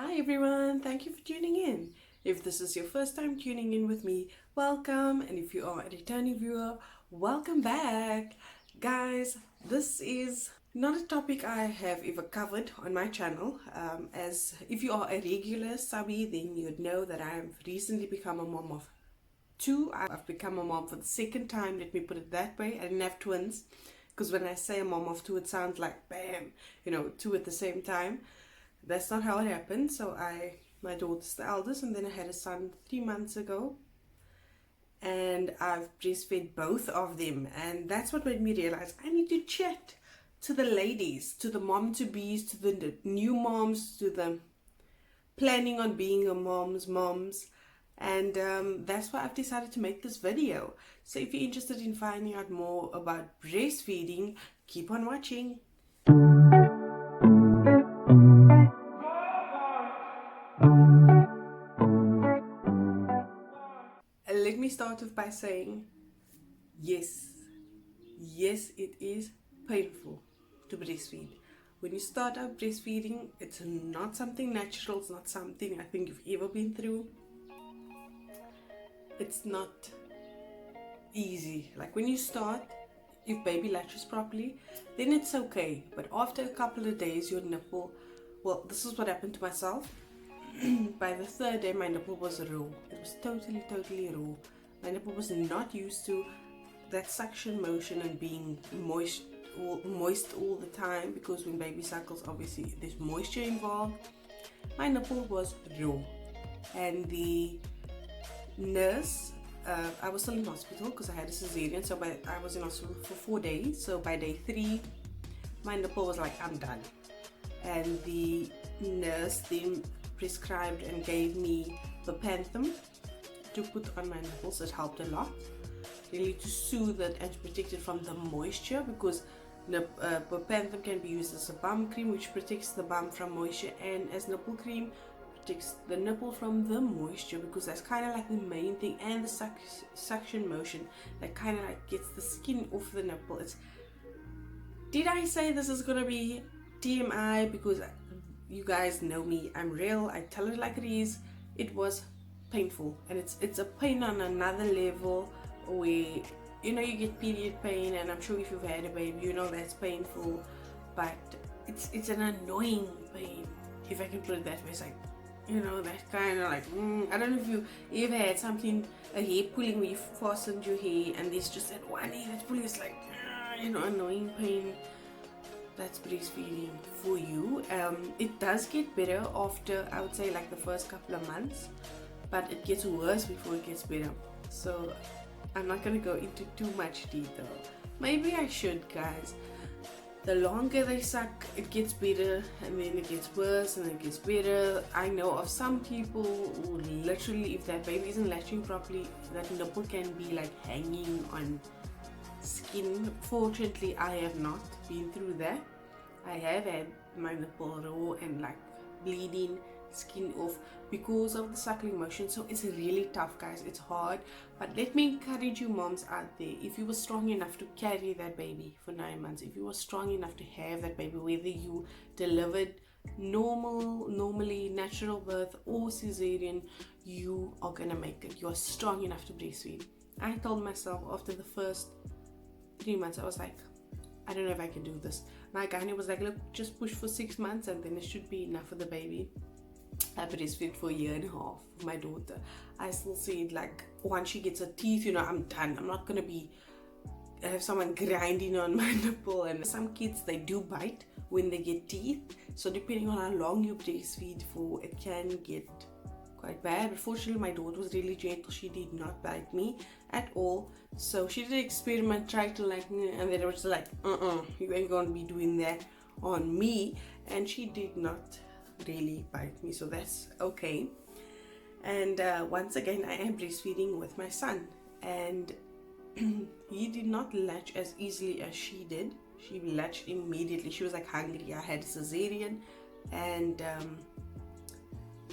Hi everyone, thank you for tuning in. If this is your first time tuning in with me, welcome. And if you are a returning viewer, welcome back. Guys, this is not a topic I have ever covered on my channel. As if you are a regular subby, then you'd know that I've recently become a mom of two. I've become a mom for the second time, let me put it that way. I didn't have twins, because when I say a mom of two, it sounds like bam, two at the same time. That's not how it happened. So my daughter's the eldest, and then I had a son 3 months ago, and I've breastfed both of them, and that's what made me realize I need to chat to the ladies, to the mom-to-bees, to the new moms, to the planning on being a moms, and that's why I've decided to make this video. So if you're interested in finding out more about breastfeeding, keep on watching. Let me start off by saying, yes, it is painful to breastfeed. When you start out breastfeeding, it's not something natural, it's not something I think you've ever been through. It's not easy. Like when you start, if baby latches properly, then it's okay. But after a couple of days, your nipple, well, this is what happened to myself. By the third day, my nipple was raw. It was totally raw. My nipple was not used to that suction motion and being moist all the time, because when baby suckles, obviously there's moisture involved. My nipple was raw, and the nurse, I was still in hospital because I had a cesarean, so I was in hospital for 4 days. So by day 3, my nipple was like, I'm done. And the nurse then prescribed and gave me the Panthem to put on my nipples. It helped a lot, really, to soothe it and to protect it from the moisture, because Panthem can be used as a bum cream, which protects the bum from moisture, and as nipple cream protects the nipple from the moisture, because that's kind of like the main thing, and the suction motion that kind of like gets the skin off the nipple. Did I say this is gonna be TMI? Because you guys know me, I'm real, I tell it like it is. It was painful, and it's a pain on another level, where you get period pain, and I'm sure if you've had a baby, that's painful, but it's an annoying pain, if I can put it that way. It's like, that kind of like, I don't know if you ever had something, a hair pulling, where you fastened your hair and there's just that one hair that's pulling. It's like, annoying pain. That's breastfeeding for you. It does get better after, I would say, like the first couple of months, but it gets worse before it gets better. So I'm not going to go into too much detail. Maybe I should, guys. The longer they suck, it gets better, and then it gets worse, and then it gets better. I know of some people who literally, if that baby isn't latching properly, that nipple can be like hanging on skin. Fortunately, I have not been through that. I have had my nipple raw and like bleeding, skin off, because of the suckling motion. So it's really tough, guys. It's hard, but let me encourage you moms out there, if you were strong enough to carry that baby for 9 months, if you were strong enough to have that baby, whether you delivered normally natural birth or cesarean, you are gonna make it. You're strong enough to breastfeed. I told myself after the first 3 months, I was like, I don't know if I can do this. My gynae was like, look, just push for 6 months and then it should be enough for the baby. I breastfed for 1.5 years with my daughter. I still said, like, once she gets her teeth, I'm done. I'm not gonna have someone grinding on my nipple. And some kids, they do bite when they get teeth, so depending on how long you breastfeed for, it can get quite bad. But fortunately, my daughter was really gentle. She did not bite me at all. So she did an experiment, tried to like, and then it was like, you ain't gonna be doing that on me. And she did not really bite me, so that's okay. And once again, I am breastfeeding with my son, and he did not latch as easily as she did. She latched immediately. She was like hungry. I had a cesarean, and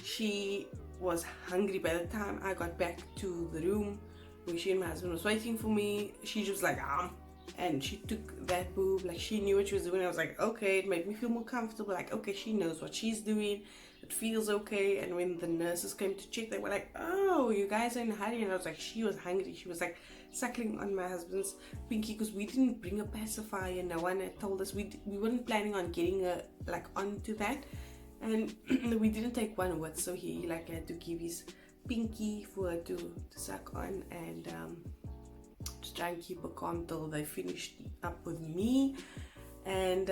she was hungry. By the time I got back to the room where she and my husband was waiting for me, she just was like, and she took that boob, like she knew what she was doing. I was like, okay, it made me feel more comfortable, like, okay, she knows what she's doing. it feels okay. And when the nurses came to check, they were like, oh, you guys are in a hurry. And I was like, she was hungry. She was like suckling on my husband's pinky, because we didn't bring a pacifier. No one had told us. We weren't planning on getting a like onto that, and we didn't take one with, so he like had to give his pinky for her to suck on, and to try and keep her calm till they finished up with me. And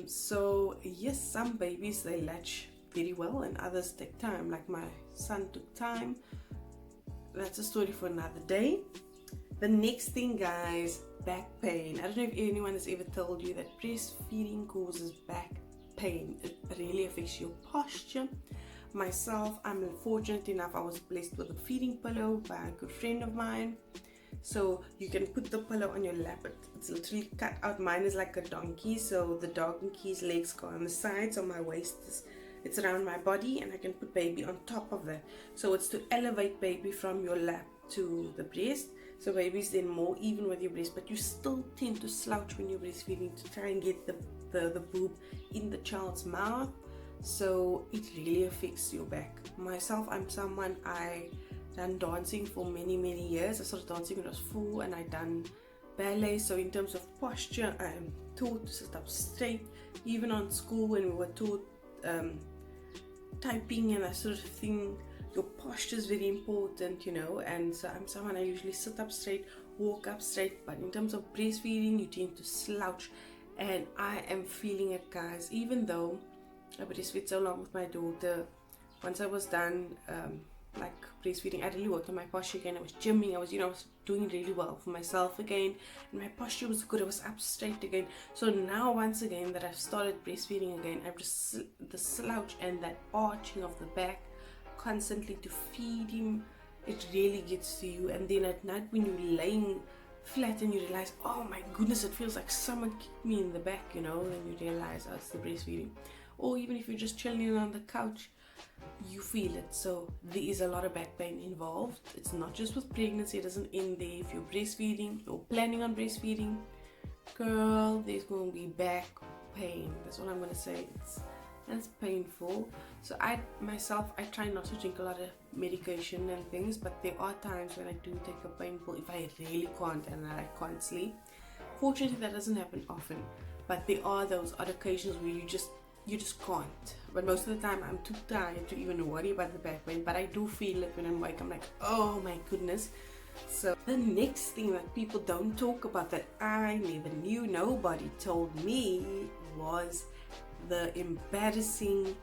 so yes, some babies, they latch very well and others take time. Like my son took time. That's a story for another day. The next thing, guys, back pain. I don't know if anyone has ever told you that breastfeeding causes back pain. It really affects your posture. Myself, I'm fortunate enough, I was blessed with a feeding pillow by a good friend of mine. So you can put the pillow on your lap. It's literally cut out. Mine is like a donkey, so the donkey's legs go on the side, so my waist is, it's around my body, and I can put baby on top of that. So it's to elevate baby from your lap to the breast, so baby's then more even with your breast, but you still tend to slouch when you're breastfeeding to try and get the boob in the child's mouth. So it really affects your back. Myself, I'm someone, I done dancing for many years. I started dancing when I was 4, and I done ballet. So in terms of posture, I'm taught to sit up straight. Even on school, when we were taught typing and that sort of thing, your posture is very important, you know. And so I'm someone, I usually sit up straight, walk up straight. But in terms of breastfeeding, you tend to slouch, and I am feeling it, guys. Even though I breastfed so long with my daughter, once I was done like breastfeeding, I really worked on my posture again. I was gymming, I was doing really well for myself again, and my posture was good. I was up straight again. So now, once again that I've started breastfeeding again, I've just the slouch and that arching of the back constantly to feed him, it really gets to you. And then at night, when you're laying flat and you realize, oh my goodness, it feels like someone kicked me in the back, you know, then you realize, oh, it's the breastfeeding. Or even if you're just chilling on the couch, you feel it. So there is a lot of back pain involved. It's not just with pregnancy, it doesn't end there. If you're breastfeeding or planning on breastfeeding, girl, there's going to be back pain. That's all I'm going to say. It's painful. So I myself, I try not to drink a lot of medication and things, but there are times when I do take a pain pill if I really can't and I can't sleep. Fortunately, that doesn't happen often, but there are those odd occasions where you just can't. But most of the time I'm too tired to even worry about the back pain, but I do feel it when I'm awake. I'm like, oh my goodness. So the next thing that people don't talk about, that I never knew, nobody told me, was the embarrassing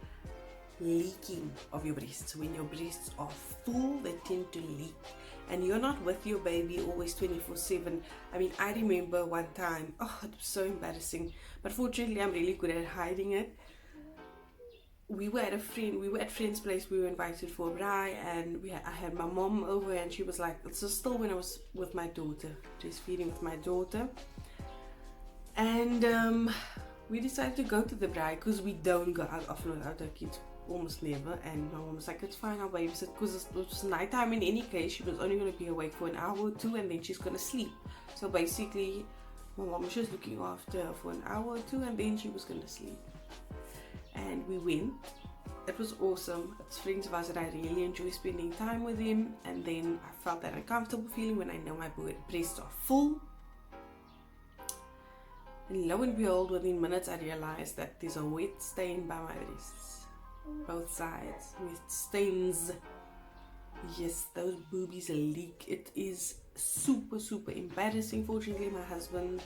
leaking of your breasts. When your breasts are full, they tend to leak, and you're not with your baby always 24/7. I mean, I remember one time, oh, it was so embarrassing, but fortunately I'm really good at hiding it. We were at friend's place. We were invited for a braai, and I had my mom over, and she was like, this is still when I was with my daughter, breastfeeding with my daughter, and we decided to go to the braai because we don't go out often without our kids, almost never. And my mom was like, it's fine, I'll babysit, because it was nighttime in any case. She was only going to be awake for an hour or two, and then she's going to sleep. So basically my mom was just looking after her for an hour or two, and then she was going to sleep. And we went. It was awesome. It's friends of ours that I really enjoy spending time with them. And then I felt that uncomfortable feeling when I know my breasts are full. And lo and behold, within minutes I realized that there's a wet stain by my breasts. Both sides. Wet stains. Yes, those boobies leak. It is super embarrassing. Fortunately, my husband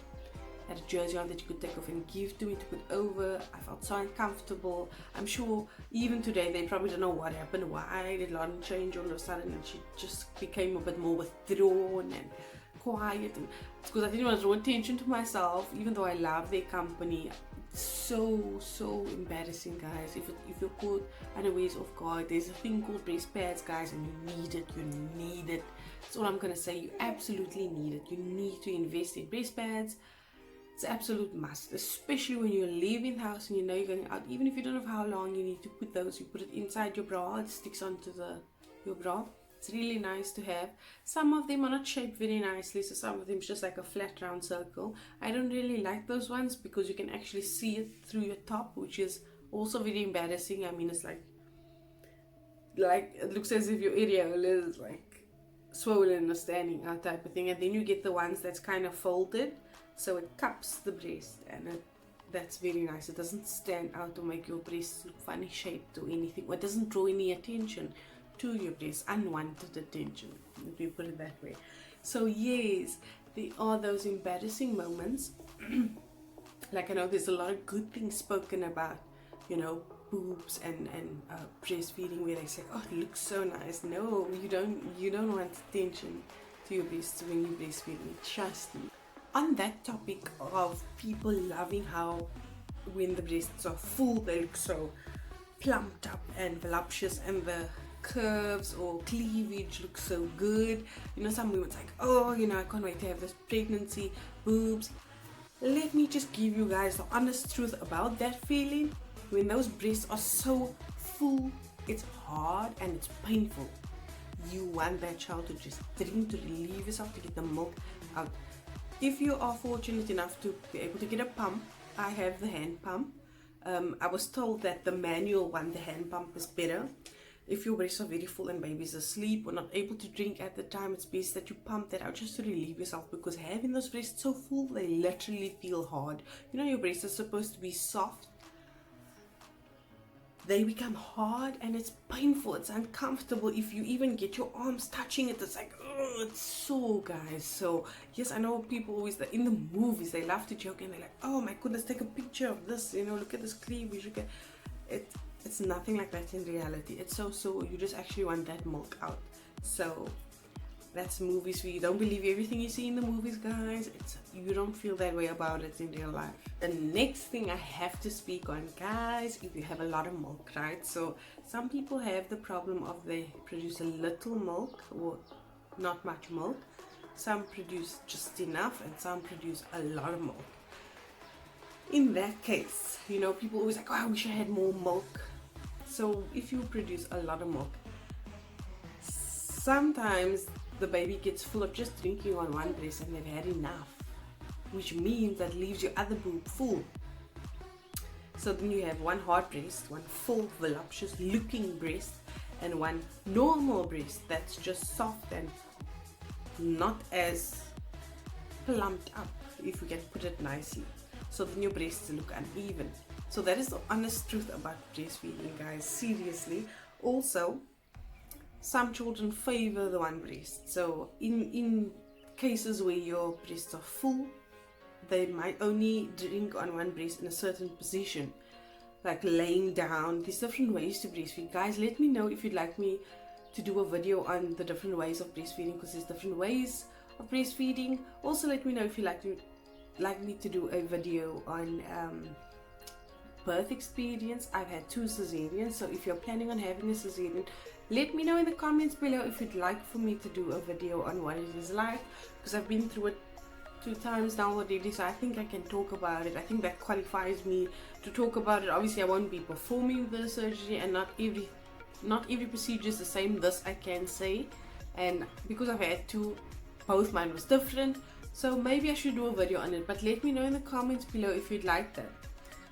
had a jersey on that you could take off and give to me to put over. I felt so uncomfortable. I'm sure even today they probably don't know what happened, why did Lauren change all of a sudden, and she just became a bit more withdrawn and quiet. And it's because I didn't want to draw attention to myself, even though I love their company. It's so embarrassing, guys. If you're caught unawares off guard, there's a thing called breast pads, guys, and you need it. That's all I'm gonna say. You absolutely need it. You need to invest in breast pads. It's an absolute must, especially when you're leaving the house and you know you're going out. Even if you don't know how long you need to put those, you put it inside your bra, it sticks onto your bra. It's really nice to have. Some of them are not shaped very nicely, so some of them is just like a flat round circle. I don't really like those ones because you can actually see it through your top, which is also very embarrassing. I mean, it's like like it looks as if your areola is like swollen or standing out type of thing. And then you get the ones that's kind of folded, so it cups the breast, and that's very nice. It doesn't stand out or make your breast look funny shaped or anything, or it doesn't draw any attention to your breast, unwanted attention, if you put it that way. So yes, there are those embarrassing moments. Like, I know there's a lot of good things spoken about, you know, boobs and breastfeeding, where they say, oh, it looks so nice. No, you don't want attention to your breasts when you're breastfeeding, trust me. On that topic of people loving how when the breasts are full they look so plumped up and voluptuous, and the curves or cleavage looks so good, you know, some women's like, oh, you know, I can't wait to have this pregnancy boobs. Let me just give you guys the honest truth about that feeling. When those breasts are so full, it's hard and it's painful. You want that child to just drink, to relieve yourself, to get the milk out. If you are fortunate enough to be able to get a pump, I have the hand pump. I was told that the manual one, the hand pump, is better. If your breasts are very full and baby's asleep or not able to drink at the time, it's best that you pump that out just to relieve yourself, because having those breasts so full, they literally feel hard. You know, your breasts are supposed to be soft. They become hard and it's painful, it's uncomfortable. If you even get your arms touching it, it's like, oh, it's sore, guys. So yes, I know people always, in the movies, they love to joke and they're like, oh my goodness, take a picture of this, you know, look at this cleavage, look at it. It's nothing like that in reality. It's so sore, you just actually want that milk out. So that's movies for you. Don't believe everything you see in the movies, guys. You don't feel that way about it in real life. The next thing I have to speak on, guys, if you have a lot of milk, right? So some people have the problem of they produce a little milk or not much milk. Some produce just enough and some produce a lot of milk. In that case, you know, people always like, oh, I wish I had more milk. So if you produce a lot of milk, sometimes the baby gets full of just drinking on one breast and they've had enough, which means that leaves your other boob full. So then you have one hard breast, one full voluptuous looking breast, and one normal breast that's just soft and not as plumped up, if we can put it nicely. So then your breasts look uneven. So that is the honest truth about breastfeeding, guys, seriously. Also, some children favor the one breast. So in cases where your breasts are full, they might only drink on one breast in a certain position, like laying down. There's different ways to breastfeed. Guys, let me know if you'd like me to do a video on the different ways of breastfeeding, because there's different ways of breastfeeding. Also, let me know if you'd like me to do a video on birth experience. I've had 2 cesareans, so if you're planning on having a cesarean, let me know in the comments below if you'd like for me to do a video on what it is like, because I've been through it 2 times now already, so I think I can talk about it. I think that qualifies me to talk about it. Obviously I won't be performing the surgery, and not every procedure is the same, this I can say, and because I've had 2, both mine was different, so maybe I should do a video on it. But let me know in the comments below if you'd like that.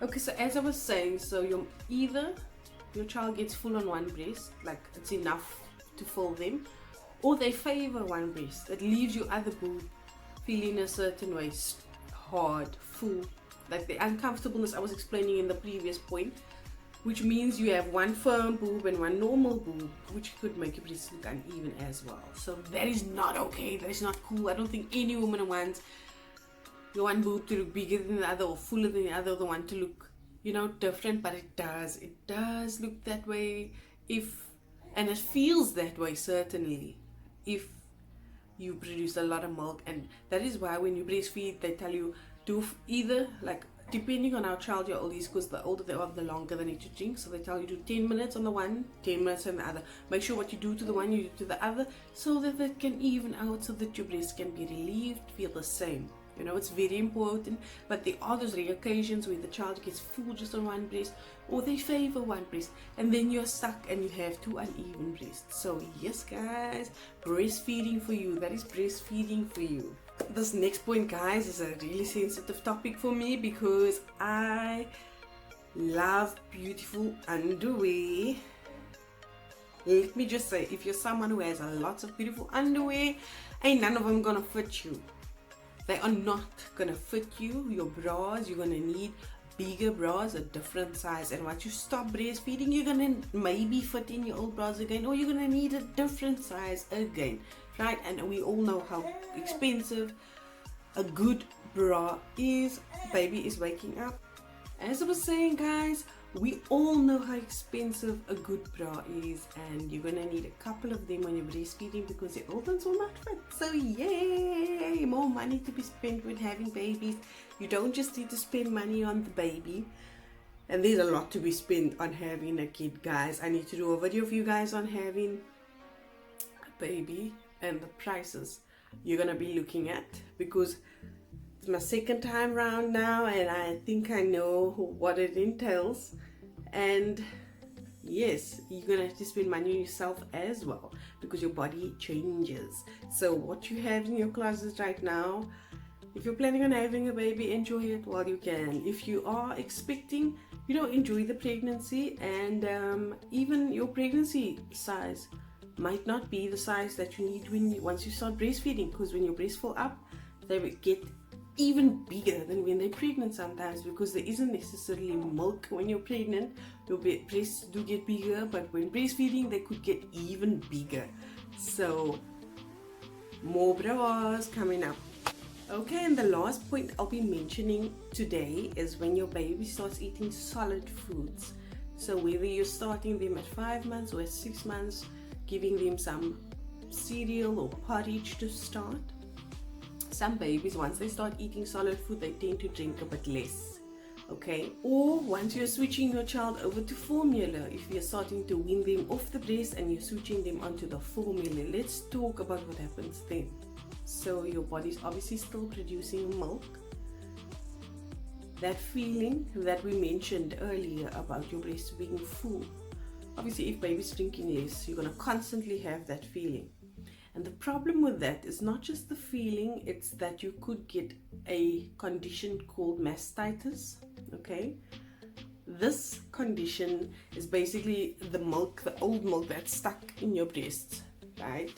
Okay, so as I was saying, so either your child gets full on one breast, like it's enough to fill them, or they favor one breast. It leaves your other boob feeling a certain way, hard, full, like the uncomfortableness I was explaining in the previous point, which means you have one firm boob and one normal boob, which could make your breasts look uneven as well. So that is not okay, that is not cool. I don't think any woman wants the one boob to look bigger than the other or fuller than the other, the one to look, you know, different. But it does look that way, and it feels that way certainly if you produce a lot of milk. And that is why when you breastfeed, they tell you do either, like, depending on how child your old is, because the older they are, the longer they need to drink. So they tell you do 10 minutes on the one, 10 minutes on the other. Make sure what you do to the one, you do to the other, so that it can even out, so that your breast can be relieved, feel the same. You know, it's very important. But there are those rare occasions where the child gets full just on one breast, or they favor one breast, and then you're stuck and you have 2 uneven breasts. So yes, guys, breastfeeding for you. That is breastfeeding for you. This next point, guys, is a really sensitive topic for me, because I love beautiful underwear. let me just say, if you're someone who has a lots of beautiful underwear, ain't none of them gonna fit you. They are not gonna fit you. Your bras, you're gonna need bigger bras, a different size. And once you stop breastfeeding, you're gonna maybe fit in your old bras again, or you're gonna need a different size again, right? And we all know how expensive a good bra is. Baby is waking up. As I was saying, guys, we all know how expensive a good bra is, and you're gonna need a couple of them when you're breastfeeding because the old ones will not fit. So yay, more money to be spent when having babies. You don't just need to spend money on the baby, and there's a lot to be spent on having a kid, guys. I need to do a video for you guys on having a baby and the prices you're gonna be looking at, because it's my second time round now, and I think I know what it entails. And yes, you're gonna have to spend money on yourself as well, because your body changes. So what you have in your closet right now, if you're planning on having a baby, enjoy it while you can. If you are expecting, enjoy the pregnancy, and even your pregnancy size might not be the size that you need once you start breastfeeding, because when your breasts fill up, they will get even bigger than when they're pregnant sometimes, because there isn't necessarily milk when you're pregnant. Your breasts do get bigger, but when breastfeeding they could get even bigger. So more bras coming up. Okay, and the last point I'll be mentioning today is when your baby starts eating solid foods. So whether you're starting them at 5 months or at 6 months, giving them some cereal or porridge to start. Some babies, once they start eating solid food, they tend to drink a bit less, okay? Or once you're switching your child over to formula, if you're starting to wean them off the breast and you're switching them onto the formula, let's talk about what happens then. So your body's obviously still producing milk. That feeling that we mentioned earlier about your breast being full, obviously if baby's drinking less, you're going to constantly have that feeling. And the problem with that is not just the feeling, it's that you could get a condition called mastitis, okay? This condition is basically the milk, the old milk that's stuck in your breasts, right?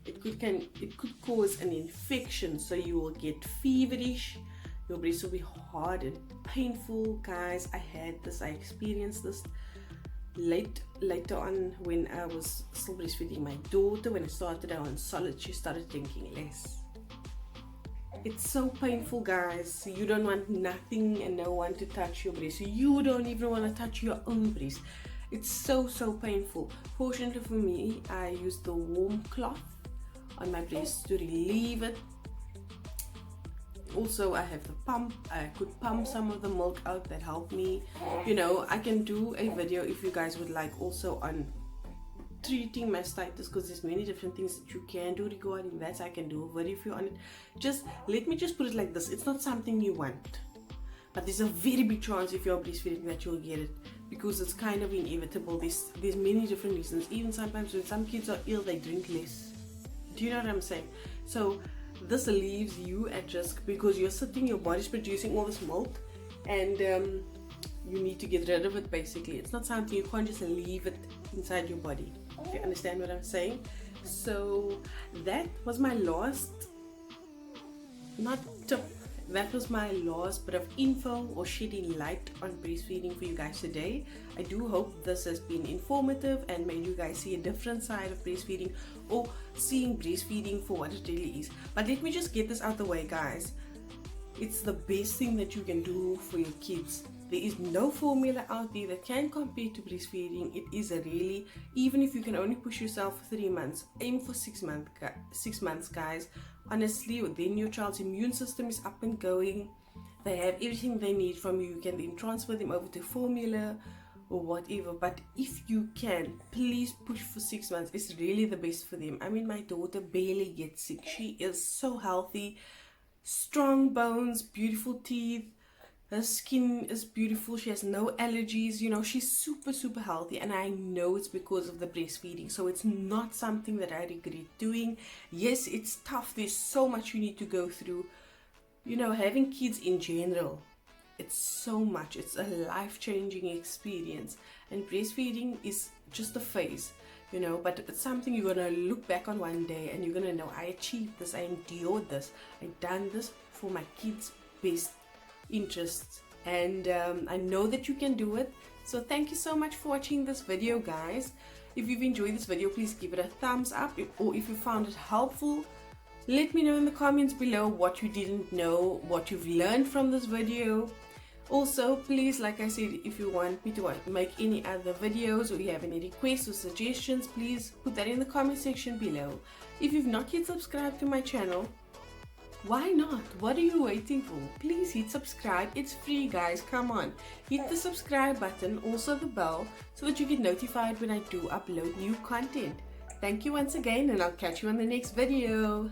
It could cause an infection, so you will get feverish, your breasts will be hard and painful. Guys, I experienced this later on when I was still breastfeeding my daughter. When I started out on solid, she started drinking less. It's so painful, guys. You don't want nothing and no one to touch your breast. You don't even want to touch your own breast. It's so painful. Fortunately for me, I used the warm cloth on my breast to relieve it. Also, I have the pump. I could pump some of the milk out. That helped me. I can do a video if you guys would like, also on treating mastitis, because there's many different things that you can do regarding that. I can do a video for you on it. Let me put it like this. It's not something you want, but there's a very big chance if you're breastfeeding that you'll get it, because it's kind of inevitable. There's many different reasons. Even sometimes when some kids are ill, they drink less. Do you know what I'm saying? So this leaves you at risk, because your body's producing all this milk, and you need to get rid of it. Basically, it's not something you can't just leave it inside your body. If you understand what I'm saying. So that was my last, not tip, that was my last bit of info or shedding light on breastfeeding for you guys today. I do hope this has been informative and made you guys see a different side of breastfeeding, or seeing breastfeeding for what it really is. But let me just get this out the way, guys. It's the best thing that you can do for your kids. There is no formula out there that can compare to breastfeeding. It is really, even if you can only push yourself for 3 months, aim for 6 months, guys. Honestly, then your child's immune system is up and going. They have everything they need from you. You can then transfer them over to formula or whatever. But if you can, please push for 6 months. It's really the best for them. I mean, my daughter barely gets sick. She is so healthy, strong bones, beautiful teeth. Her skin is beautiful. She has no allergies. She's super healthy, and I know it's because of the breastfeeding. So it's not something that I regret doing. Yes, it's tough. There's so much you need to go through. Having kids in general, it's so much. It's a life-changing experience, and breastfeeding is just a phase. you know, but it's something you're gonna look back on one day and you're gonna know, I achieved this, I endured this, I done this for my kids' best interests, and I know that you can do it. So thank you so much for watching this video, guys. If you've enjoyed this video, please give it a thumbs up, or if you found it helpful, let me know in the comments below what you didn't know, what you've learned from this video. Also, please, like I said, if you want me to make any other videos or you have any requests or suggestions, please put that in the comment section below. If you've not yet subscribed to my channel, why not? What are you waiting for? Please hit subscribe. It's free, guys. Come on. Hit the subscribe button, also the bell, so that you get notified when I do upload new content. Thank you once again, and I'll catch you on the next video.